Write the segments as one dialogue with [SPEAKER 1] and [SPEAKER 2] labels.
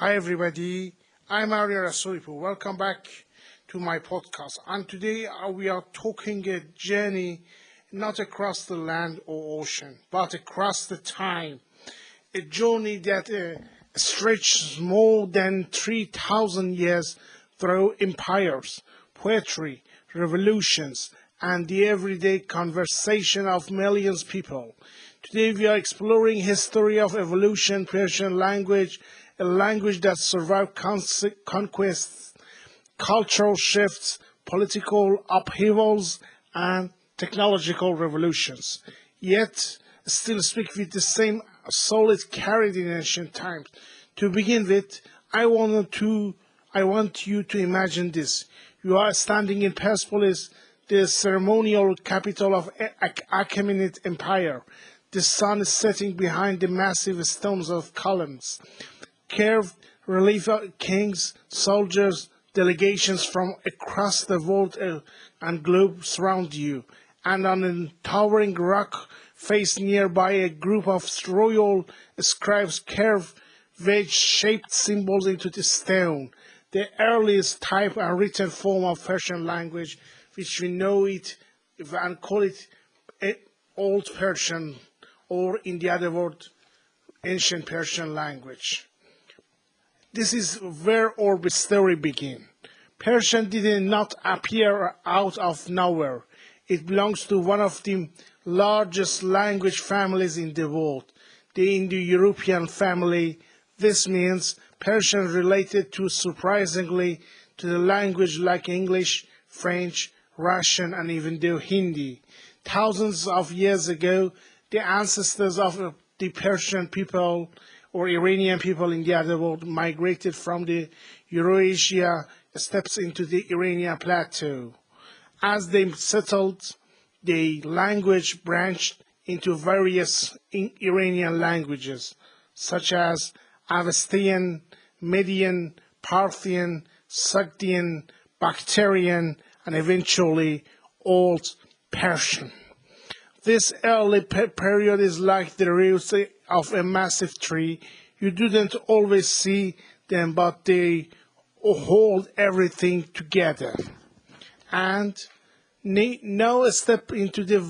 [SPEAKER 1] Hi everybody, I'm Aryan Rasoulipour. Welcome back to my podcast. And today we are talking a journey not across the land or ocean, but across the time. A journey that stretches more than 3,000 years through empires, poetry, revolutions, and the everyday conversation of millions of people. Today we are exploring history of evolution, Persian language, a language that survived conquests, cultural shifts, political upheavals, and technological revolutions, yet still speak with the same soul it carried in ancient times. To begin with, I want you to imagine this. You are standing in Persepolis, the ceremonial capital of Achaemenid Empire. The sun is setting behind the massive stones of columns. Carved relief of kings, soldiers, delegations from across the world and globe surround you, and on a towering rock face nearby a group of royal scribes carve wedge-shaped symbols into the stone, the earliest type and written form of Persian language, which we know it and call it Old Persian, or in the other word, Ancient Persian language. This is where our story begins. Persian did not appear out of nowhere. It belongs to one of the largest language families in the world, the Indo-European family. This means Persian related to surprisingly to the language like English, French, Russian, and even the Hindi. Thousands of years ago, the ancestors of the Persian people or Iranian people in the other world migrated from the Eurasia steps into the Iranian plateau. As they settled, the language branched into various Iranian languages, such as Avestian, Median, Parthian, Sogdian, Bactrian, and eventually Old Persian. This early period is like the roots of a massive tree. You didn't always see them, but they hold everything together. And now step into the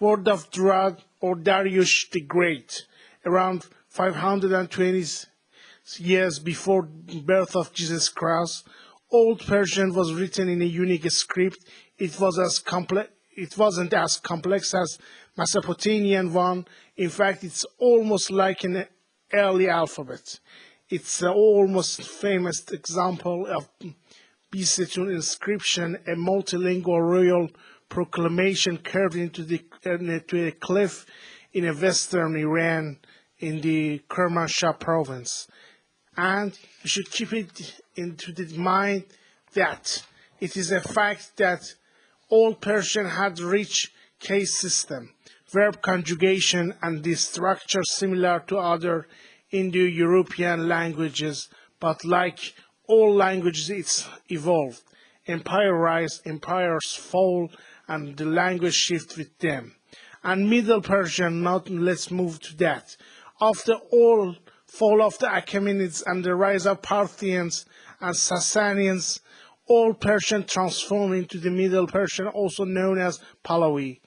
[SPEAKER 1] world of Durad or Darius the Great, around 520 years before the birth of Jesus Christ. Old Persian was written in a unique script. It wasn't as complex as Mesopotamian one. In fact, it's almost like an early alphabet. It's an almost famous example of Byzantine inscription, a multilingual royal proclamation carved into a cliff in a western Iran in the Kermanshah province. And you should keep it into the mind that it is a fact that Old Persian had rich case system, verb conjugation, and the structure similar to other Indo-European languages, but like all languages, it's evolved. Empire rise, empires fall, and the language shift with them. And Middle Persian, let's move to that. After all fall of the Achaemenids and the rise of Parthians and Sasanians, Old Persian transformed into the Middle Persian, also known as Pahlavi.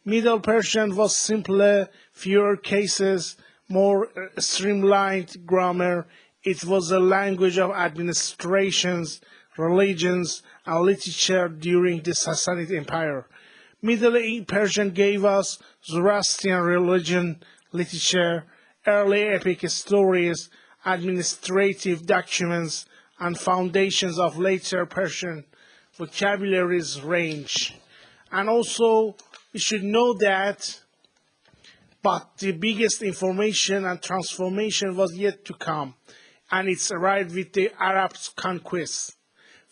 [SPEAKER 1] Middle Persian was simpler, fewer cases, more streamlined grammar. It was a language of administrations, religions, and literature during the Sassanid Empire. Middle Persian gave us Zoroastrian religion, literature, early epic stories, administrative documents, and foundations of later Persian vocabulary's range. And also, we should know that, but the biggest information and transformation was yet to come, and it's arrived with the Arabs' conquest.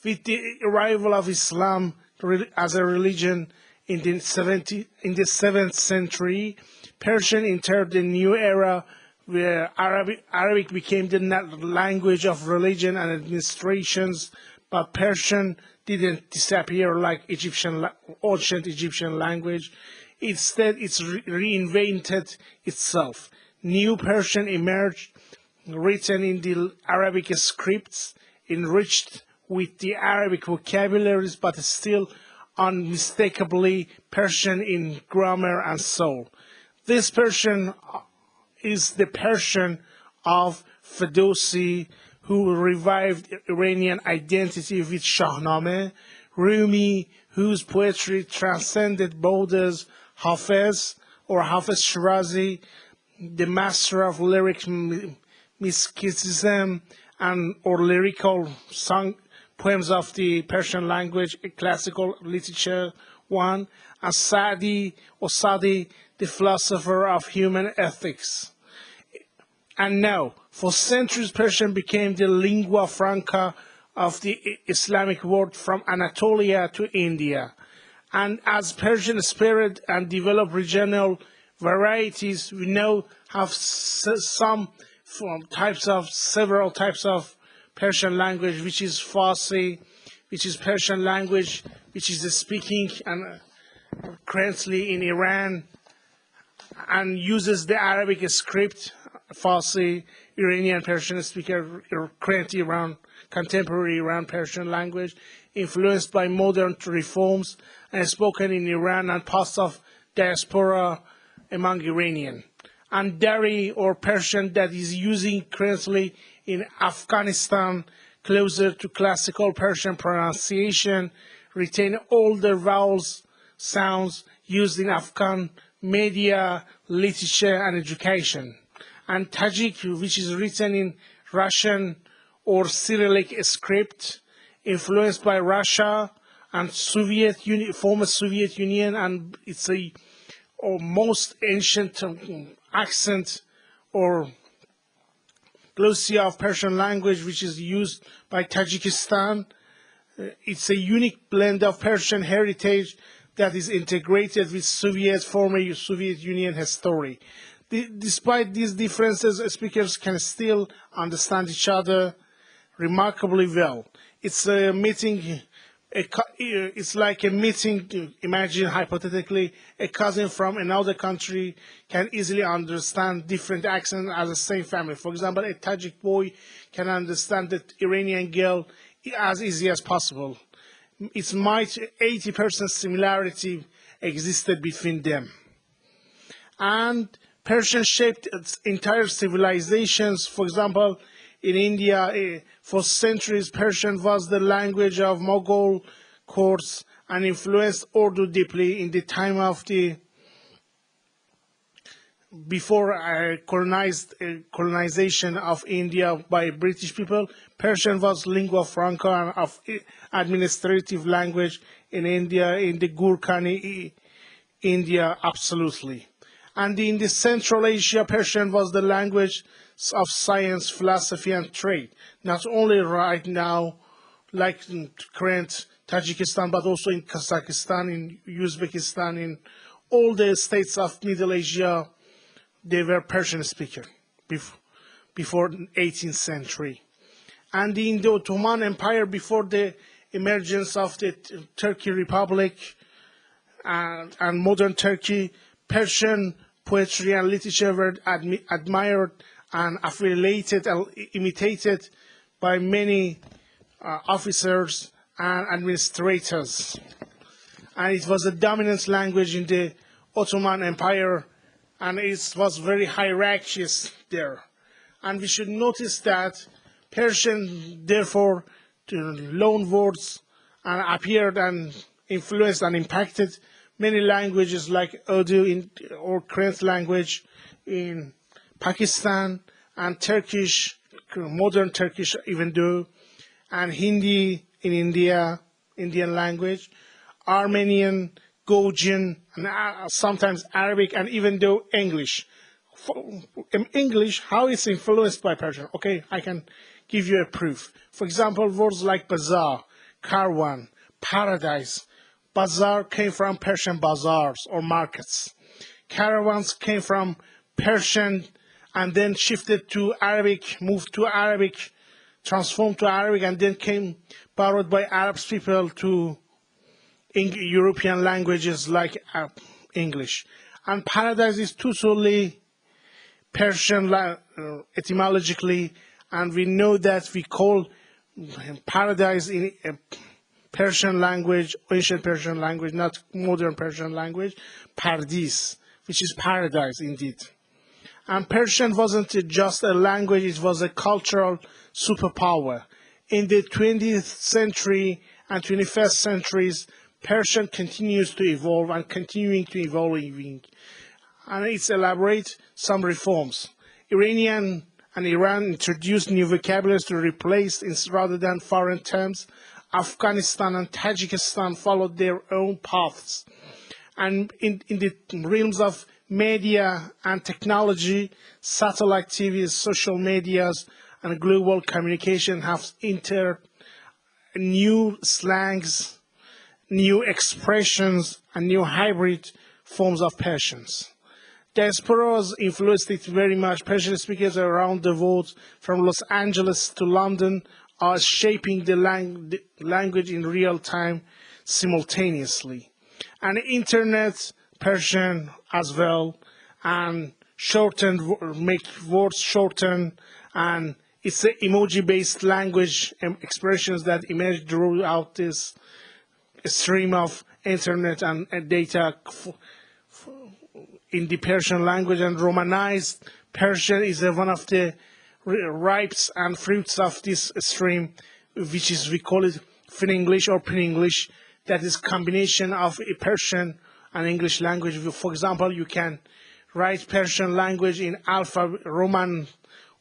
[SPEAKER 1] With the arrival of Islam as a religion in the 7th century, Persian entered the new era where Arabic became the language of religion and administrations, but Persian didn't disappear like ancient Egyptian language. Instead, it's reinvented itself. New Persian emerged written in the Arabic scripts, enriched with the Arabic vocabularies, but still unmistakably Persian in grammar and soul. This Persian is the Persian of Ferdowsi, who revived Iranian identity with Shahnameh, Rumi, whose poetry transcended borders, Hafiz Shirazi, the master of lyric mysticism or lyrical song poems of the Persian language, classical literature one, and Sadi, the philosopher of human ethics. And now, for centuries, Persian became the lingua franca of the Islamic world from Anatolia to India. And as Persian spread and developed regional varieties, we now have several types of Persian language, which is Farsi, which is Persian language, which is speaking and currently in Iran, and uses the Arabic script. Farsi, Iranian Persian speaker, currently around contemporary Iran Persian language, influenced by modern reforms and spoken in Iran and parts of diaspora among Iranian. And Dari or Persian that is using currently in Afghanistan, closer to classical Persian pronunciation, retain all the vowels sounds used in Afghan media, literature, and education. And Tajik, which is written in Russian or Cyrillic script, influenced by Russia and former Soviet Union, and it's a most ancient accent or glossy of Persian language, which is used by Tajikistan. It's a unique blend of Persian heritage that is integrated with former Soviet Union history. Despite these differences, speakers can still understand each other remarkably well. It's a meeting. It's like a meeting. Imagine hypothetically a cousin from another country can easily understand different accents as the same family. For example, a Tajik boy can understand the Iranian girl as easy as possible. It's might 80% similarity existed between them. And Persian shaped its entire civilizations. For example, in India, for centuries, Persian was the language of Mughal courts and influenced Urdu deeply in the time of the before colonization of India by British people. Persian was lingua franca of administrative language in India, in the Gurkhani India, absolutely. And in the Central Asia, Persian was the language of science, philosophy, and trade. Not only right now, like in current Tajikistan, but also in Kazakhstan, in Uzbekistan, in all the states of Middle Asia, they were Persian speakers before the 18th century. And in the Ottoman Empire, before the emergence of the Turkey Republic and modern Turkey, Persian poetry and literature were admired and affiliated and imitated by many officers and administrators. And it was a dominant language in the Ottoman Empire, and it was very hierarchical there. And we should notice that Persian, therefore, loan words and appeared and influenced and impacted many languages like Urdu or current language in Pakistan, and Turkish, modern Turkish even though, and Hindi in India, Indian language, Armenian, Georgian, and sometimes Arabic, and even though English. English, how it's influenced by Persian? Okay, I can give you a proof. For example, words like bazaar, Karwan, paradise. Bazaar came from Persian bazaars or markets. Caravans came from Persian and then shifted to Arabic, moved to Arabic, transformed to Arabic, and then came borrowed by Arab people to European languages like English. And paradise is totally Persian etymologically, and we know that we call paradise in Persian language, ancient Persian language, not modern Persian language, Pardis, which is paradise indeed. And Persian wasn't just a language, it was a cultural superpower. In the 20th century and 21st centuries, Persian continues to evolve and continuing to evolving. And it's elaborate some reforms. Iranian and Iran introduced new vocabularies to replace rather than foreign terms. Afghanistan and Tajikistan followed their own paths. And in the realms of media and technology, satellite TVs, social medias, and global communication have entered new slangs, new expressions, and new hybrid forms of Persian. Diasporas influenced it very much. Persian speakers around the world, from Los Angeles to London, are shaping the language in real time simultaneously. And internet, Persian as well, and shortened, make words shorten, and it's the emoji-based language expressions that emerge throughout this stream of internet and data in the Persian language. And Romanized Persian is one of the ripes and fruits of this stream, which is, we call it Fin English or Pin English. That is combination of a Persian and English language. For example, you can write Persian language in Roman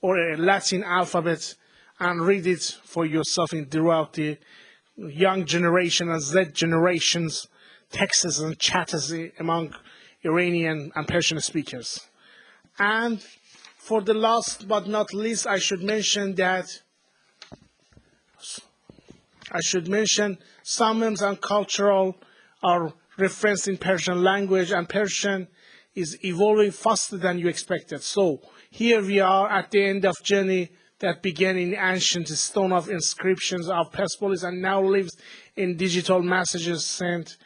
[SPEAKER 1] or a Latin alphabet and read it for yourself throughout the young generation and Z generations, texts and chats among Iranian and Persian speakers. And for the last but not least, I should mention some names and cultural are referenced in Persian language, and Persian is evolving faster than you expected. So here we are at the end of journey that began in ancient stone of inscriptions of Persepolis and now lives in digital messages sent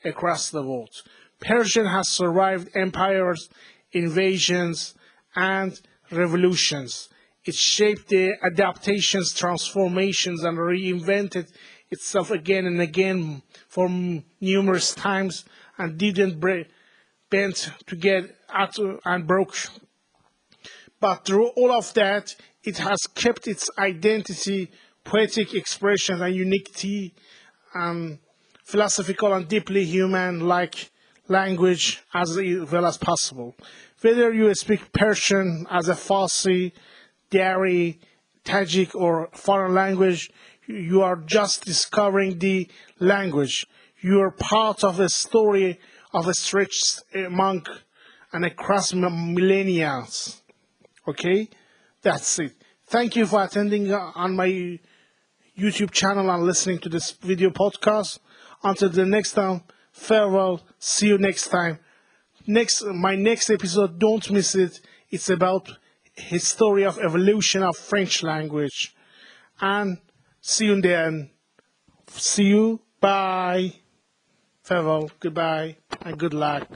[SPEAKER 1] across the world. Persian has survived empires, invasions, and revolutions. It shaped the adaptations, transformations, and reinvented itself again and again for numerous times, and didn't bend to get out and broke. But through all of that, it has kept its identity, poetic expression, and uniquity, philosophical and deeply human-like language as well as possible. Whether you speak Persian as a Farsi, Dari, Tajik, or foreign language, you are just discovering the language. You are part of a story of a stretch among and across millennia. Okay? That's it. Thank you for attending on my YouTube channel and listening to this video podcast. Until the next time, farewell. See you next time. My next episode, don't miss it. It's about history of evolution of French language. And see you then. See you. Bye. Farewell. Goodbye. And good luck.